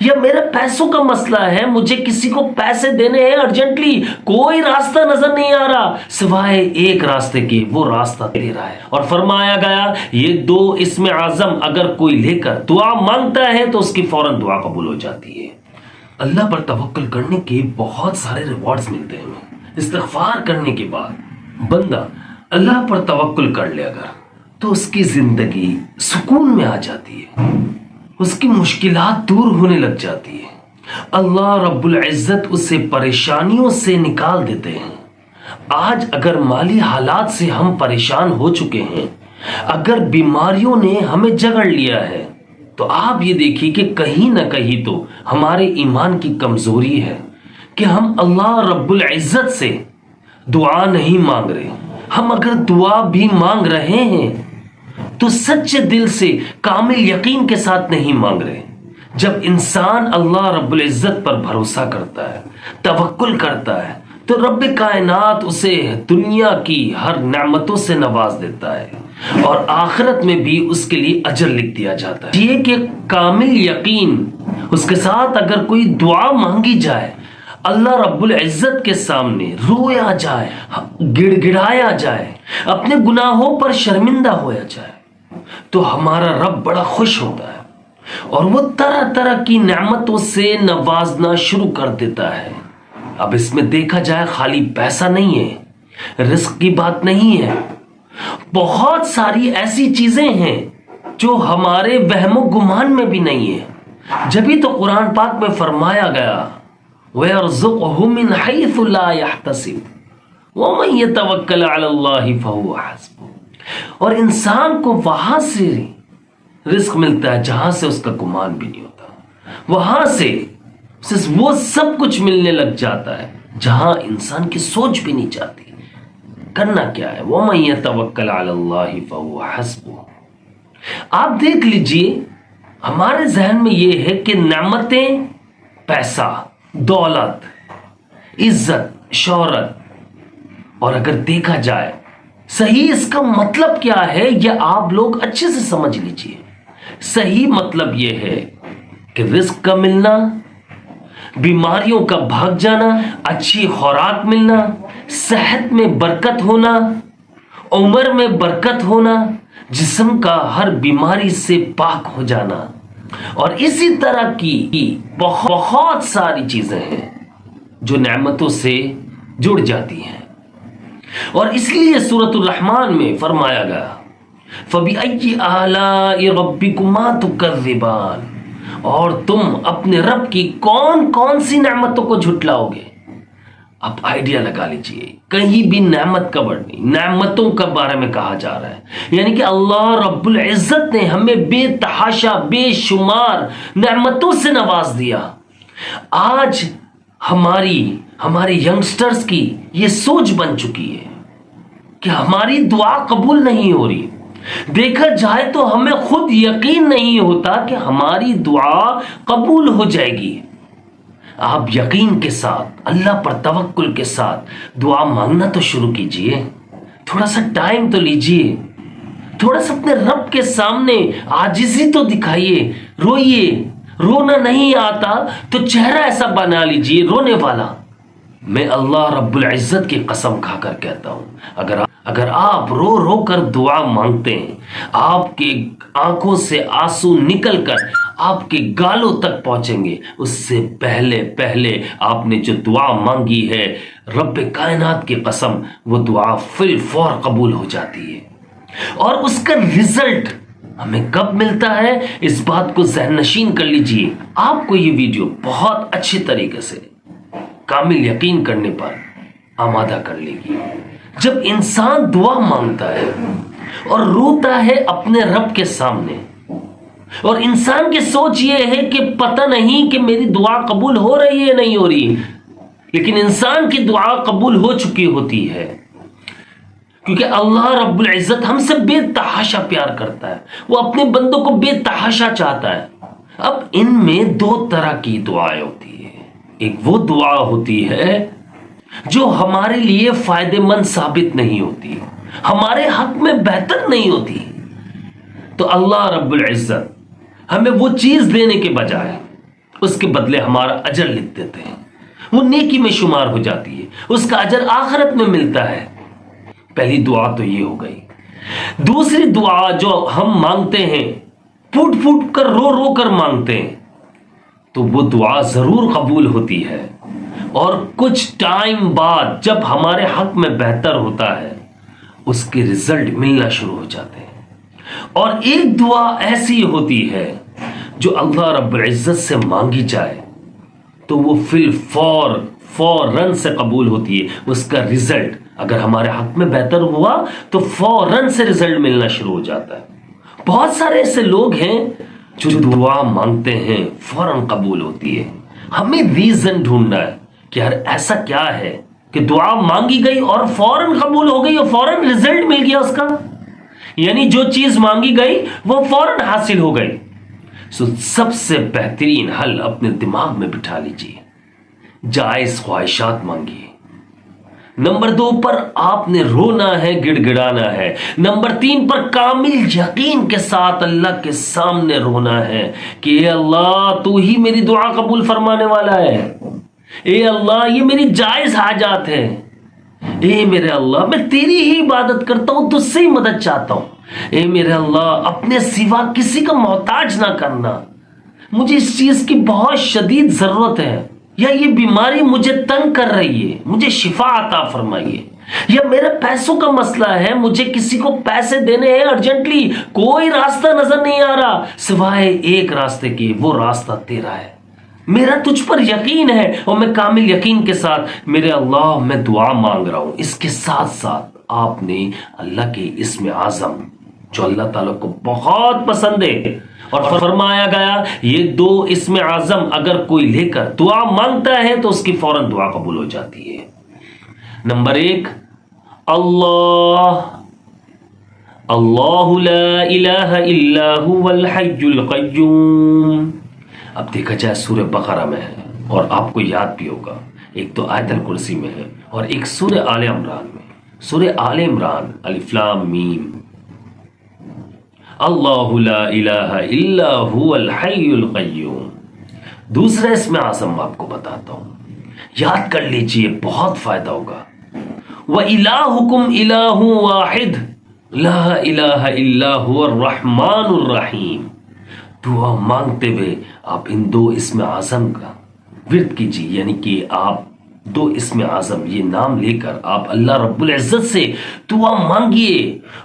یا میرے پیسوں کا مسئلہ ہے، مجھے کسی کو پیسے دینے ہیں ارجنٹلی، کوئی راستہ نظر نہیں آ رہا سوائے ایک راستے کے، وہ راستہ دے رہا ہے۔ اور فرمایا گیا یہ دو اسم اعظم اگر کوئی لے کر دعا مانگتا ہے تو اس کی فوراً دعا قبول ہو جاتی ہے۔ اللہ پر توکل کرنے کے بہت سارے ریوارڈز ملتے ہیں۔ استغفار کرنے کے بعد بندہ اللہ پر توکل کر لے اگر، تو اس کی زندگی سکون میں آ جاتی ہے، اس کی مشکلات دور ہونے لگ جاتی ہے، اللہ رب العزت اسے پریشانیوں سے نکال دیتے ہیں۔ آج اگر مالی حالات سے ہم پریشان ہو چکے ہیں، اگر بیماریوں نے ہمیں جکڑ لیا ہے، تو آپ یہ دیکھیے کہ کہیں نہ کہیں تو ہمارے ایمان کی کمزوری ہے کہ ہم اللہ رب العزت سے دعا نہیں مانگ رہے۔ ہم اگر دعا بھی مانگ رہے ہیں تو سچے دل سے کامل یقین کے ساتھ نہیں مانگ رہے۔ جب انسان اللہ رب العزت پر بھروسہ کرتا ہے، توکل کرتا ہے، تو رب کائنات اسے دنیا کی ہر نعمتوں سے نواز دیتا ہے اور آخرت میں بھی اس کے لیے اجر لکھ دیا جاتا ہے۔ یہ کہ کامل یقین اس کے ساتھ اگر کوئی دعا مانگی جائے، اللہ رب العزت کے سامنے رویا جائے، گڑ گڑایا جائے، اپنے گناہوں پر شرمندہ ہویا جائے، تو ہمارا رب بڑا خوش ہوتا ہے اور وہ طرح طرح کی نعمتوں سے نوازنا شروع کر دیتا ہے۔ اب اس میں دیکھا جائے خالی پیسہ نہیں ہے، رزق کی بات نہیں ہے، بہت ساری ایسی چیزیں ہیں جو ہمارے وہم و گمان میں بھی نہیں ہے۔ جبھی تو قرآن پاک میں فرمایا گیا وَيَرْزُقْهُ مِنْ حَيْثُ لَا يَحْتَسِبُ وَمَنْ يَتَوَكَّلْ عَلَى اللَّهِ فَهُوَ حَسْبُهُ، اور انسان کو وہاں سے رزق ملتا ہے جہاں سے اس کا گمان بھی نہیں ہوتا، وہاں سے وہ سب کچھ ملنے لگ جاتا ہے جہاں انسان کی سوچ بھی نہیں چاہتی۔ کرنا کیا ہے؟ وَمَنْ يَتَوَكَّلْ عَلَى اللَّهِ فَهُوَ حَسْبُهُ۔ آپ دیکھ لیجئے ہمارے ذہن میں یہ ہے کہ نعمتیں، پیسہ، دولت، عزت، شہرت، اور اگر دیکھا جائے صحیح اس کا مطلب کیا ہے یہ آپ لوگ اچھے سے سمجھ لیجئے۔ صحیح مطلب یہ ہے کہ رزق کا ملنا، بیماریوں کا بھاگ جانا، اچھی خوراک ملنا، صحت میں برکت ہونا، عمر میں برکت ہونا، جسم کا ہر بیماری سے پاک ہو جانا، اور اسی طرح کی بہت ساری چیزیں ہیں جو نعمتوں سے جڑ جاتی ہیں۔ اور اس لیے سورۃ الرحمن میں فرمایا گیا فَبِأَيِّ آلَاءِ رَبِّكُمَا تُكَذِّبَانِ، اور تم اپنے رب کی کون کون سی نعمتوں کو جھٹلاؤ گے۔ اب آئیڈیا لگا لیجئے، کہیں بھی نعمت کا ورڈ نہیں، نعمتوں کا بارے میں کہا جا رہا ہے، یعنی کہ اللہ رب العزت نے ہمیں بے تحاشا بے شمار نعمتوں سے نواز دیا۔ آج ہمارے ینگسٹرز کی یہ سوچ بن چکی ہے کہ ہماری دعا قبول نہیں ہو رہی۔ دیکھا جائے تو ہمیں خود یقین نہیں ہوتا کہ ہماری دعا قبول ہو جائے گی۔ آپ یقین کے ساتھ، اللہ پر توکل کے ساتھ دعا مانگنا تو شروع کیجئے، تھوڑا سا ٹائم تو لیجئے، تھوڑا سا اپنے رب کے سامنے عاجزی تو دکھائیے، روئیے۔ رونا نہیں آتا تو چہرہ ایسا بنا لیجئے رونے والا۔ میں اللہ رب العزت کی قسم کھا کر کہتا ہوں، اگر آپ رو رو کر دعا مانگتے ہیں، آپ کے آنکھوں سے آنسو نکل کر آپ کے گالوں تک پہنچیں گے، اس سے پہلے آپ نے جو دعا مانگی ہے، رب کائنات کی قسم وہ دعا فی الفور قبول ہو جاتی ہے۔ اور اس کا رزلٹ ہمیں کب ملتا ہے اس بات کو ذہن نشین کر لیجئے۔ آپ کو یہ ویڈیو بہت اچھی طریقے سے کامل یقین کرنے پر آمادہ کر لے گی۔ جب انسان دعا مانگتا ہے اور روتا ہے اپنے رب کے سامنے، اور انسان کی سوچ یہ ہے کہ پتہ نہیں کہ میری دعا قبول ہو رہی ہے یا نہیں ہو رہی، لیکن انسان کی دعا قبول ہو چکی ہوتی ہے، کیونکہ اللہ رب العزت ہم سے بے تحاشا پیار کرتا ہے، وہ اپنے بندوں کو بے تحاشا چاہتا ہے۔ اب ان میں دو طرح کی دعائیں ہوتی ہیں، ایک وہ دعا ہوتی ہے جو ہمارے لیے فائدہ مند ثابت نہیں ہوتی، ہمارے حق میں بہتر نہیں ہوتی، تو اللہ رب العزت ہمیں وہ چیز دینے کے بجائے اس کے بدلے ہمارا اجر لکھ دیتے ہیں، وہ نیکی میں شمار ہو جاتی ہے، اس کا اجر آخرت میں ملتا ہے۔ پہلی دعا تو یہ ہو گئی۔ دوسری دعا جو ہم مانگتے ہیں، پھوٹ پھوٹ کر رو رو کر مانگتے ہیں، تو وہ دعا ضرور قبول ہوتی ہے، اور کچھ ٹائم بعد جب ہمارے حق میں بہتر ہوتا ہے اس کے رزلٹ ملنا شروع ہو جاتے ہیں۔ اور ایک دعا ایسی ہوتی ہے جو اللہ رب العزت سے مانگی جائے تو وہ فوراً سے قبول ہوتی ہے، اس کا رزلٹ اگر ہمارے حق میں بہتر ہوا تو فوراً سے رزلٹ ملنا شروع ہو جاتا ہے۔ بہت سارے ایسے لوگ ہیں جو دعا مانگتے ہیں فوراً قبول ہوتی ہے۔ ہمیں ریزن ڈھونڈنا ہے کہ یار ایسا کیا ہے کہ دعا مانگی گئی اور فوراً قبول ہو گئی اور فوراً رزلٹ مل گیا اس کا، یعنی جو چیز مانگی گئی وہ فوراً حاصل ہو گئی۔ سب سے بہترین حل اپنے دماغ میں بٹھا لیجیے، جائز خواہشات مانگیے۔ نمبر 2 پر آپ نے رونا ہے، گڑ گڑانا ہے۔ نمبر 3 پر کامل یقین کے ساتھ اللہ کے سامنے رونا ہے کہ اے اللہ تو ہی میری دعا قبول فرمانے والا ہے، اے اللہ یہ میری جائز حاجات ہے، اے میرے اللہ میں تیری ہی عبادت کرتا ہوں، تجھ سے ہی مدد چاہتا ہوں، اے میرے اللہ اپنے سوا کسی کا محتاج نہ کرنا، مجھے اس چیز کی بہت شدید ضرورت ہے، یا یہ بیماری مجھے تنگ کر رہی ہے، مجھے شفا عطا فرمائیے، یا میرے پیسوں کا مسئلہ ہے، مجھے کسی کو پیسے دینے ہیں ارجنٹلی، کوئی راستہ نظر نہیں آ رہا سوائے ایک راستے کے، وہ راستہ تیرا ہے، میرا تجھ پر یقین ہے اور میں کامل یقین کے ساتھ میرے اللہ میں دعا مانگ رہا ہوں۔ اس کے ساتھ ساتھ آپ نے اللہ کے اسم اعظم جو اللہ تعالیٰ کو بہت پسند ہے، اور فرمایا گیا یہ 2 اسم اعظم اگر کوئی لے کر دعا مانگتا ہے تو اس کی فوراً دعا قبول ہو جاتی ہے۔ نمبر 1 اللہ لا الہ الا هو الحی القیوم۔ اب دیکھا جائے سورہ بقرہ میں ہے اور آپ کو یاد بھی ہوگا، ایک تو آیت الکرسی میں ہے اور ایک سورہ آل عمران میں۔ سورہ آل عمران الف لام میم، اللہ لا الہ الا هو الحی القیوم۔ دوسرا اسم اعظم آپ کو بتاتا ہوں، یاد کر لیجئے، بہت فائدہ ہوگا۔ وَإِلَٰهُكُمْ إِلَٰهٌ وَاحِدٌ لَا إِلَٰهَ إِلَّا هُوَ الرَّحْمَٰنُ الرَّحِيمُ۔ دعا مانگتے ہوئے آپ ان 2 اسم اعظم کا ورد کیجیے، یعنی کہ آپ 2 اسم اعظم یہ نام لے کر آپ اللہ رب العزت سے دعا مانگیے،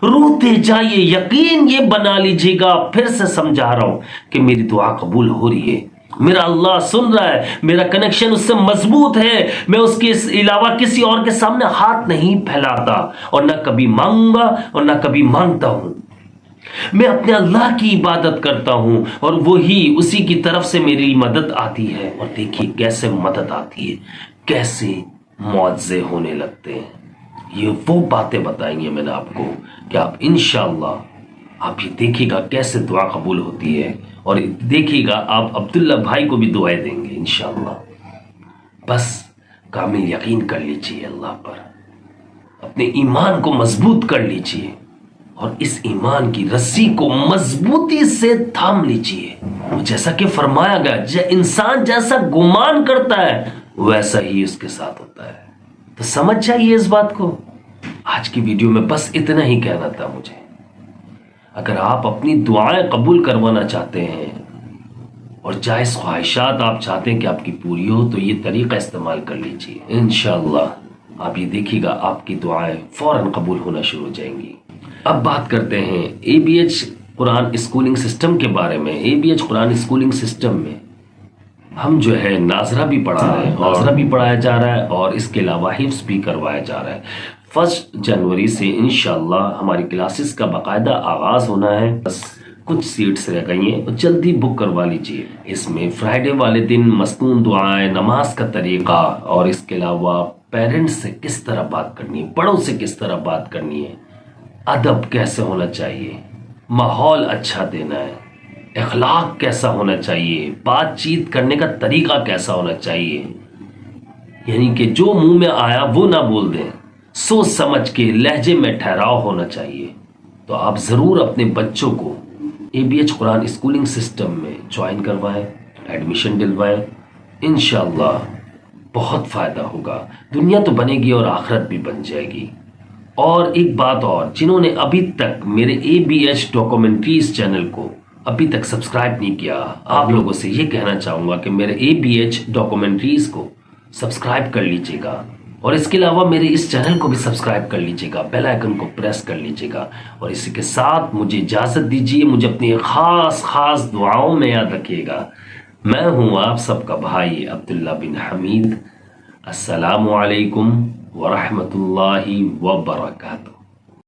روتے جائیے، یقین یہ بنا لیجیے گا، پھر سے سمجھا رہا ہوں کہ میری دعا قبول ہو رہی ہے، میرا اللہ سن رہا ہے، میرا کنیکشن اس سے مضبوط ہے، میں اس کے علاوہ کسی اور کے سامنے ہاتھ نہیں پھیلاتا اور نہ کبھی مانگوں گا اور نہ کبھی مانگتا ہوں، میں اپنے اللہ کی عبادت کرتا ہوں اور وہی اسی کی طرف سے میری مدد آتی ہے۔ اور دیکھیے کیسے مدد آتی ہے، کیسے معجزے ہونے لگتے ہیں۔ یہ وہ باتیں بتائیں گے میں نے آپ کو کہ آپ انشاءاللہ آپ یہ دیکھیے گا کیسے دعا قبول ہوتی ہے، اور دیکھیے گا آپ عبداللہ بھائی کو بھی دعائیں دیں گے انشاءاللہ۔ بس کامل یقین کر لیجیے اللہ پر، اپنے ایمان کو مضبوط کر لیجیے اور اس ایمان کی رسی کو مضبوطی سے تھام لیجیے۔ جیسا کہ فرمایا گیا انسان جیسا گمان کرتا ہے ویسا ہی اس کے ساتھ ہوتا ہے، تو سمجھ جائیے اس بات کو۔ آج کی ویڈیو میں بس اتنا ہی کہنا تھا مجھے۔ اگر آپ اپنی دعائیں قبول کروانا چاہتے ہیں اور جائز خواہشات آپ چاہتے ہیں کہ آپ کی پوری ہو تو یہ طریقہ استعمال کر لیجیے، انشاءاللہ آپ یہ دیکھیے گا آپ کی دعائیں فوراً قبول ہونا شروع ہو جائیں گی۔ اب بات کرتے ہیں اے بی ایچ قرآن اسکولنگ سسٹم کے بارے میں۔ اے بی ایچ قرآن اسکولنگ سسٹم میں ہم جو ہے ناظرہ بھی پڑھا رہے ہیں، ناظرہ بھی پڑھایا جا رہا ہے اور اس کے علاوہ حفظ بھی کروایا جا رہا ہے۔ 1 جنوری سے انشاءاللہ ہماری کلاسز کا باقاعدہ آغاز ہونا ہے، بس کچھ سیٹس رہ گئی ہیں، جلدی بک کروا لیجئے۔ اس میں فرائیڈے والے دن مصنون دعائیں، نماز کا طریقہ اور اس کے علاوہ پیرنٹس سے کس طرح بات کرنی ہے، بڑوں سے کس طرح بات کرنی ہے، ادب کیسے ہونا چاہیے، ماحول اچھا دینا ہے، اخلاق کیسا ہونا چاہیے، بات چیت کرنے کا طریقہ کیسا ہونا چاہیے، یعنی کہ جو منہ میں آیا وہ نہ بول دیں، سوچ سمجھ کے لہجے میں ٹھہراؤ ہونا چاہیے۔ تو آپ ضرور اپنے بچوں کو اے بی ایچ قرآن اسکولنگ سسٹم میں جوائن کروائیں، ایڈمیشن دلوائیں، انشاءاللہ بہت فائدہ ہوگا، دنیا تو بنے گی اور آخرت بھی بن جائے گی۔ اور ایک بات اور، جنہوں نے ابھی تک میرے ABH ڈاکومنٹریز چینل کو ابھی تک سبسکرائب نہیں کیا، آپ لوگوں سے یہ کہنا چاہوں گا کہ میرے ABH ڈاکومنٹریز کو سبسکرائب کر لیجئے گا، اور اس کے علاوہ میرے اس چینل کو بھی سبسکرائب کر لیجئے گا، بیل آئیکن کو پریس کر لیجئے گا، اور اسی کے ساتھ مجھے اجازت دیجئے، مجھے اپنی خاص دعاؤں میں یاد رکھیے گا۔ میں ہوں آپ سب کا بھائی عبداللہ بن حمید۔ السلام علیکم ورحمۃ اللہ وبرکاتہ۔